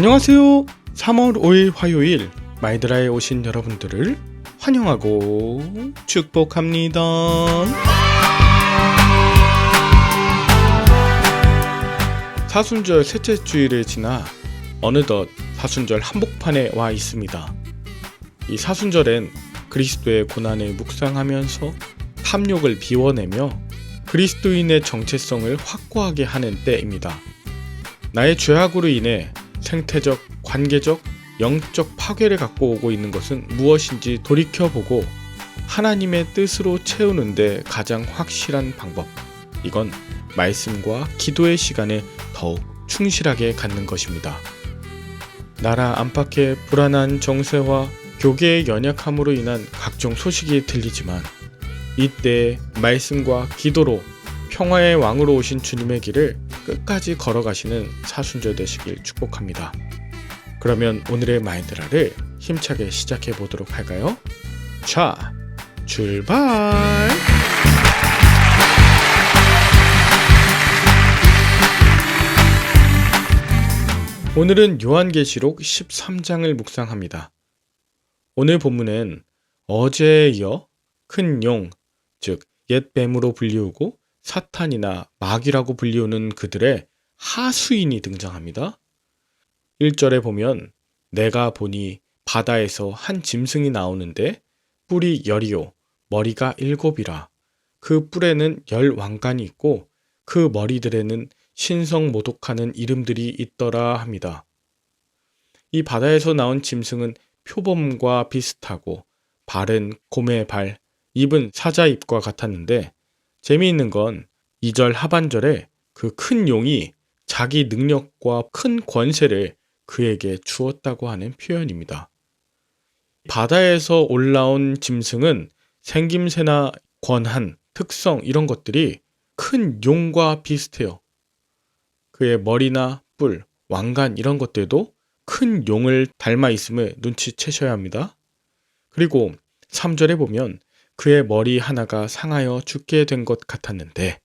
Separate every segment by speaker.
Speaker 1: 안녕하세요. 3월 5일 화요일 마이드라에 오신 여러분들을 환영하고 축복합니다. 사순절 셋째 주일을 지나 어느덧 사순절 한복판에 와 있습니다. 이 사순절엔 그리스도의 고난을 묵상하면서 탐욕을 비워내며 그리스도인의 정체성을 확고하게 하는 때입니다. 나의 죄악으로 인해 생태적, 관계적, 영적 파괴를 갖고 오고 있는 것은 무엇인지 돌이켜보고 하나님의 뜻으로 채우는데 가장 확실한 방법, 이건 말씀과 기도의 시간을 더욱 충실하게 갖는 것입니다. 나라 안팎의 불안한 정세와 교계의 연약함으로 인한 각종 소식이 들리지만 이때 말씀과 기도로 평화의 왕으로 오신 주님의 길을 끝까지 걸어가시는 사순절 되시길 축복합니다. 그러면 오늘의 마인드라를 힘차게 시작해 보도록 할까요? 자, 출발! 오늘은 요한계시록 13장을 묵상합니다. 오늘 본문엔 어제에 이어 큰 용, 즉 옛 뱀으로 불리우고 사탄이나 마귀라고 불리우는 그들의 하수인이 등장합니다. 1절에 보면 내가 보니 바다에서 한 짐승이 나오는데 뿔이 10이요 머리가 7이라. 그 뿔에는 10왕관이 있고 그 머리들에는 신성모독하는 이름들이 있더라 합니다. 이 바다에서 나온 짐승은 표범과 비슷하고 발은 곰의 발, 입은 사자 입과 같았는데 재미있는 건 2절 하반절에 그 큰 용이 자기 능력과 큰 권세를 그에게 주었다고 하는 표현입니다. 바다에서 올라온 짐승은 생김새나 권한, 특성 이런 것들이 큰 용과 비슷해요. 그의 머리나 뿔, 왕관 이런 것들도 큰 용을 닮아 있음을 눈치채셔야 합니다. 그리고 3절에 보면 그의 머리 하나가 상하여 죽게 된 것 같았는데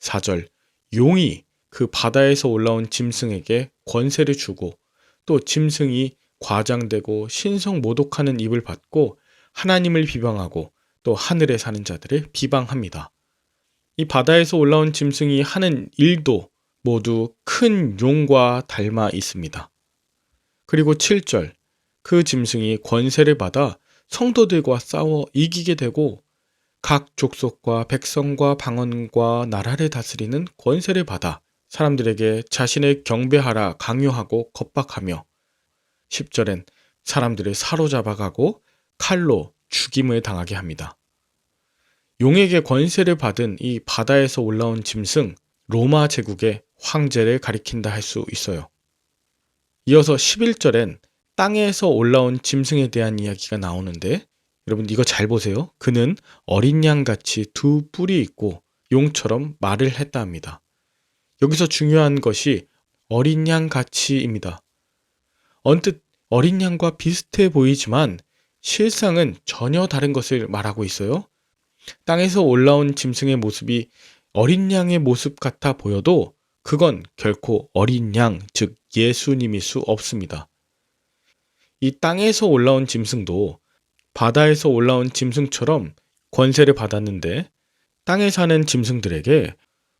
Speaker 1: 4절 용이 그 바다에서 올라온 짐승에게 권세를 주고 또 짐승이 과장되고 신성모독하는 입을 받고 하나님을 비방하고 또 하늘에 사는 자들을 비방합니다. 이 바다에서 올라온 짐승이 하는 일도 모두 큰 용과 닮아 있습니다. 그리고 7절 그 짐승이 권세를 받아 성도들과 싸워 이기게 되고 각 족속과 백성과 방언과 나라를 다스리는 권세를 받아 사람들에게 자신을 경배하라 강요하고 겁박하며 10절엔 사람들을 사로잡아가고 칼로 죽임을 당하게 합니다. 용에게 권세를 받은 이 바다에서 올라온 짐승 로마 제국의 황제를 가리킨다 할 수 있어요. 이어서 11절엔 땅에서 올라온 짐승에 대한 이야기가 나오는데 여러분 이거 잘 보세요. 그는 어린 양같이 두 뿔이 있고 용처럼 말을 했다 합니다. 여기서 중요한 것이 어린 양같이입니다. 언뜻 어린 양과 비슷해 보이지만 실상은 전혀 다른 것을 말하고 있어요. 땅에서 올라온 짐승의 모습이 어린 양의 모습 같아 보여도 그건 결코 어린 양, 즉 예수님일 수 없습니다. 이 땅에서 올라온 짐승도 바다에서 올라온 짐승처럼 권세를 받았는데 땅에 사는 짐승들에게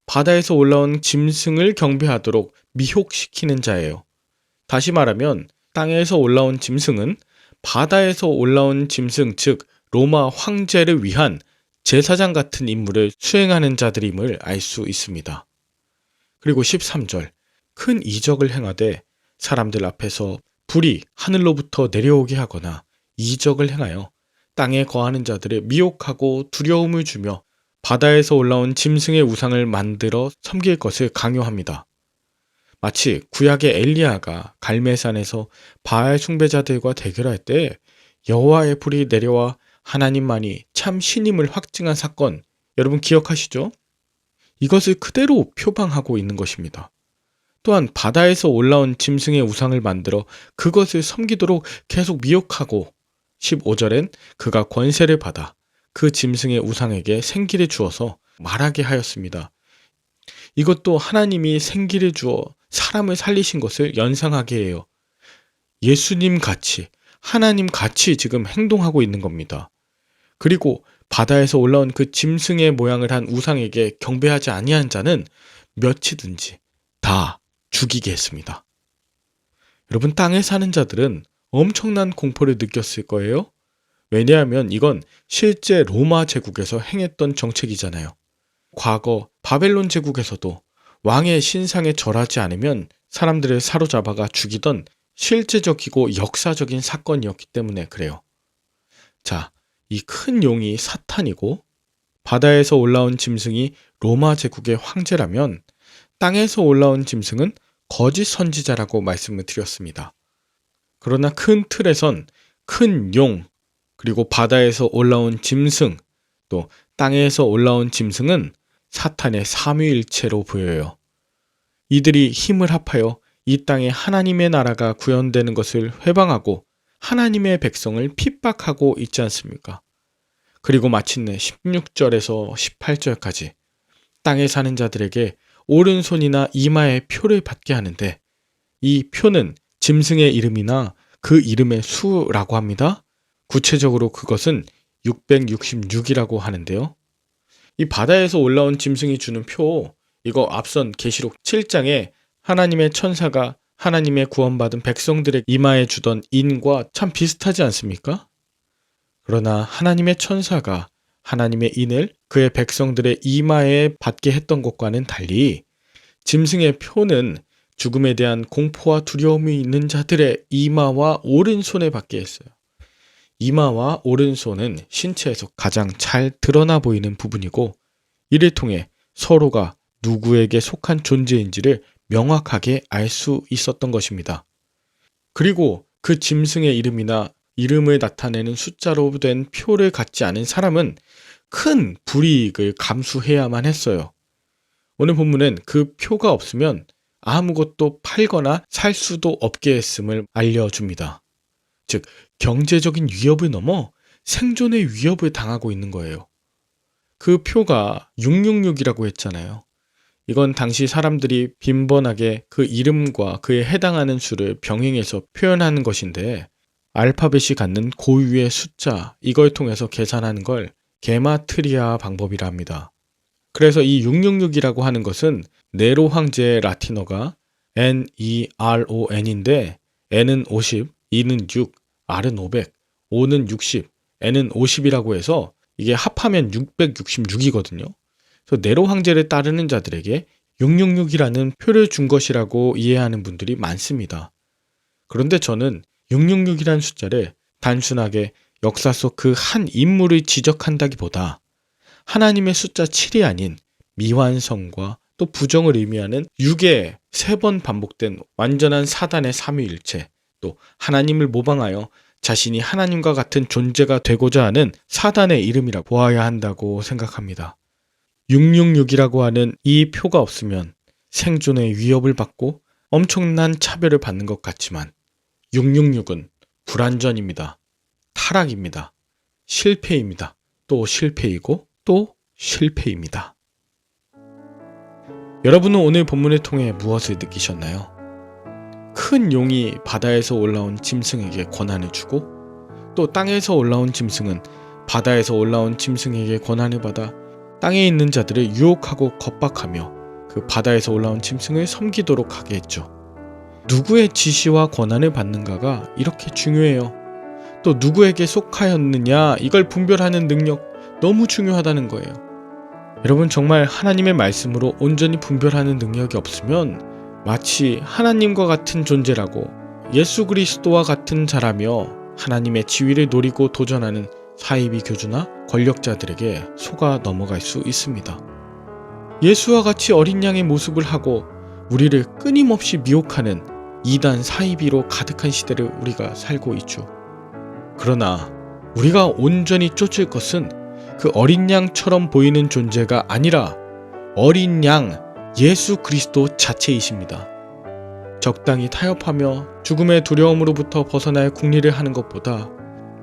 Speaker 1: 바다에서 올라온 짐승을 경배하도록 미혹시키는 자예요. 다시 말하면 땅에서 올라온 짐승은 바다에서 올라온 짐승, 즉 로마 황제를 위한 제사장 같은 임무를 수행하는 자들임을 알 수 있습니다. 그리고 13절 큰 이적을 행하되 사람들 앞에서 불이 하늘로부터 내려오게 하거나 이적을 행하여 땅에 거하는 자들을 미혹하고 두려움을 주며 바다에서 올라온 짐승의 우상을 만들어 섬길 것을 강요합니다. 마치 구약의 엘리야가 갈멜산에서 바알 숭배자들과 대결할 때 여호와의 불이 내려와 하나님만이 참 신임을 확증한 사건, 여러분 기억하시죠? 이것을 그대로 표방하고 있는 것입니다. 또한 바다에서 올라온 짐승의 우상을 만들어 그것을 섬기도록 계속 미혹하고 15절엔 그가 권세를 받아 그 짐승의 우상에게 생기를 주어서 말하게 하였습니다. 이것도 하나님이 생기를 주어 사람을 살리신 것을 연상하게 해요. 예수님 같이, 하나님 같이 지금 행동하고 있는 겁니다. 그리고 바다에서 올라온 그 짐승의 모양을 한 우상에게 경배하지 아니한 자는 몇이든지 다 죽이게 했습니다. 여러분, 땅에 사는 자들은 엄청난 공포를 느꼈을 거예요. 왜냐하면 이건 실제 로마 제국에서 행했던 정책이잖아요. 과거 바벨론 제국에서도 왕의 신상에 절하지 않으면 사람들을 사로잡아가 죽이던 실제적이고 역사적인 사건이었기 때문에 그래요. 자, 이 큰 용이 사탄이고 바다에서 올라온 짐승이 로마 제국의 황제라면 땅에서 올라온 짐승은 거짓 선지자라고 말씀을 드렸습니다. 그러나 큰 틀에선 큰 용, 그리고 바다에서 올라온 짐승, 또 땅에서 올라온 짐승은 사탄의 삼위일체로 보여요. 이들이 힘을 합하여 이 땅에 하나님의 나라가 구현되는 것을 회방하고 하나님의 백성을 핍박하고 있지 않습니까? 그리고 마침내 16절에서 18절까지 땅에 사는 자들에게 오른손이나 이마에 표를 받게 하는데 이 표는 짐승의 이름이나 그 이름의 수라고 합니다. 구체적으로 그것은 666이라고 하는데요. 이 바다에서 올라온 짐승이 주는 표, 이거 앞선 계시록 7장에 하나님의 천사가 하나님의 구원받은 백성들의 이마에 주던 인과 참 비슷하지 않습니까? 그러나 하나님의 천사가 하나님의 인을 그의 백성들의 이마에 받게 했던 것과는 달리 짐승의 표는 죽음에 대한 공포와 두려움이 있는 자들의 이마와 오른손에 받게 했어요. 이마와 오른손은 신체에서 가장 잘 드러나 보이는 부분이고 이를 통해 서로가 누구에게 속한 존재인지를 명확하게 알 수 있었던 것입니다. 그리고 그 짐승의 이름이나 이름을 나타내는 숫자로 된 표를 갖지 않은 사람은 큰 불이익을 감수해야만 했어요. 오늘 본문은 그 표가 없으면 아무것도 팔거나 살 수도 없게 했음을 알려줍니다. 즉, 경제적인 위협을 넘어 생존의 위협을 당하고 있는 거예요. 그 표가 666이라고 했잖아요. 이건 당시 사람들이 빈번하게 그 이름과 그에 해당하는 수를 병행해서 표현하는 것인데 알파벳이 갖는 고유의 숫자, 이걸 통해서 계산하는 걸 게마트리아 방법이라 합니다. 그래서 이 666이라고 하는 것은 네로 황제의 라틴어가 NERON인데 N은 50, E는 6, R은 500, O는 60, N은 50이라고 해서 이게 합하면 666이거든요. 그래서 네로 황제를 따르는 자들에게 666이라는 표를 준 것이라고 이해하는 분들이 많습니다. 그런데 저는 666이라는 숫자를 단순하게 역사 속 그 한 인물을 지적한다기보다 하나님의 숫자 7이 아닌 미완성과 또 부정을 의미하는 6에 3번 반복된 완전한 사단의 삼위일체, 또 하나님을 모방하여 자신이 하나님과 같은 존재가 되고자 하는 사단의 이름이라 보아야 한다고 생각합니다. 666이라고 하는 이 표가 없으면 생존의 위협을 받고 엄청난 차별을 받는 것 같지만 666은 불완전입니다. 타락입니다. 실패입니다. 또 실패이고 또 실패입니다. 여러분은 오늘 본문을 통해 무엇을 느끼셨나요? 큰 용이 바다에서 올라온 짐승에게 권한을 주고 또 땅에서 올라온 짐승은 바다에서 올라온 짐승에게 권한을 받아 땅에 있는 자들을 유혹하고 겁박하며 그 바다에서 올라온 짐승을 섬기도록 하게 했죠. 누구의 지시와 권한을 받는가가 이렇게 중요해요. 또 누구에게 속하였느냐, 이걸 분별하는 능력 너무 중요하다는 거예요. 여러분, 정말 하나님의 말씀으로 온전히 분별하는 능력이 없으면 마치 하나님과 같은 존재라고 예수 그리스도와 같은 자라며 하나님의 지위를 노리고 도전하는 사이비 교주나 권력자들에게 속아 넘어갈 수 있습니다. 예수와 같이 어린 양의 모습을 하고 우리를 끊임없이 미혹하는 이단 사이비로 가득한 시대를 우리가 살고 있죠. 그러나 우리가 온전히 쫓을 것은 그 어린 양처럼 보이는 존재가 아니라 어린 양 예수 그리스도 자체이십니다. 적당히 타협하며 죽음의 두려움으로부터 벗어날 궁리를 하는 것보다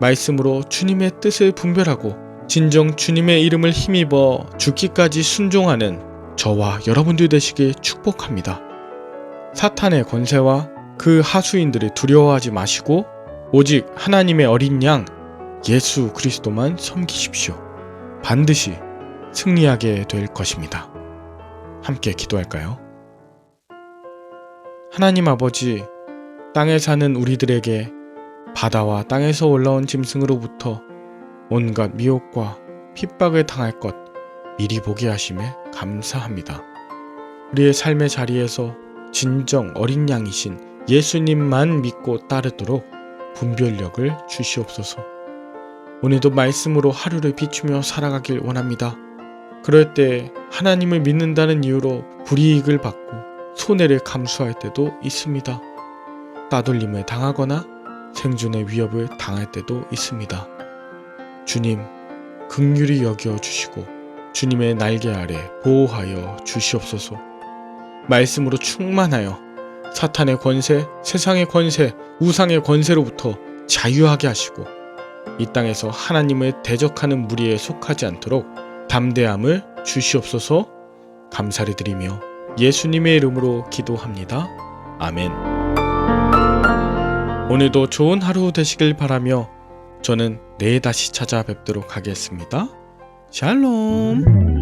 Speaker 1: 말씀으로 주님의 뜻을 분별하고 진정 주님의 이름을 힘입어 죽기까지 순종하는 저와 여러분들 되시길 축복합니다. 사탄의 권세와 그 하수인들을 두려워하지 마시고 오직 하나님의 어린 양 예수 그리스도만 섬기십시오. 반드시 승리하게 될 것입니다. 함께 기도할까요? 하나님 아버지, 땅에 사는 우리들에게 바다와 땅에서 올라온 짐승으로부터 온갖 미혹과 핍박을 당할 것 미리 보게 하심에 감사합니다. 우리의 삶의 자리에서 진정 어린 양이신 예수님만 믿고 따르도록 분별력을 주시옵소서. 오늘도 말씀으로 하루를 비추며 살아가길 원합니다. 그럴 때 하나님을 믿는다는 이유로 불이익을 받고 손해를 감수할 때도 있습니다. 따돌림을 당하거나 생존의 위협을 당할 때도 있습니다. 주님, 긍휼히 여겨 주시고 주님의 날개 아래 보호하여 주시옵소서. 말씀으로 충만하여 사탄의 권세, 세상의 권세, 우상의 권세로부터 자유하게 하시고 이 땅에서 하나님을 대적하는 무리에 속하지 않도록 담대함을 주시옵소서. 감사를 드리며 예수님의 이름으로 기도합니다. 아멘. 오늘도 좋은 하루 되시길 바라며 저는 내일 다시 찾아뵙도록 하겠습니다. 샬롬.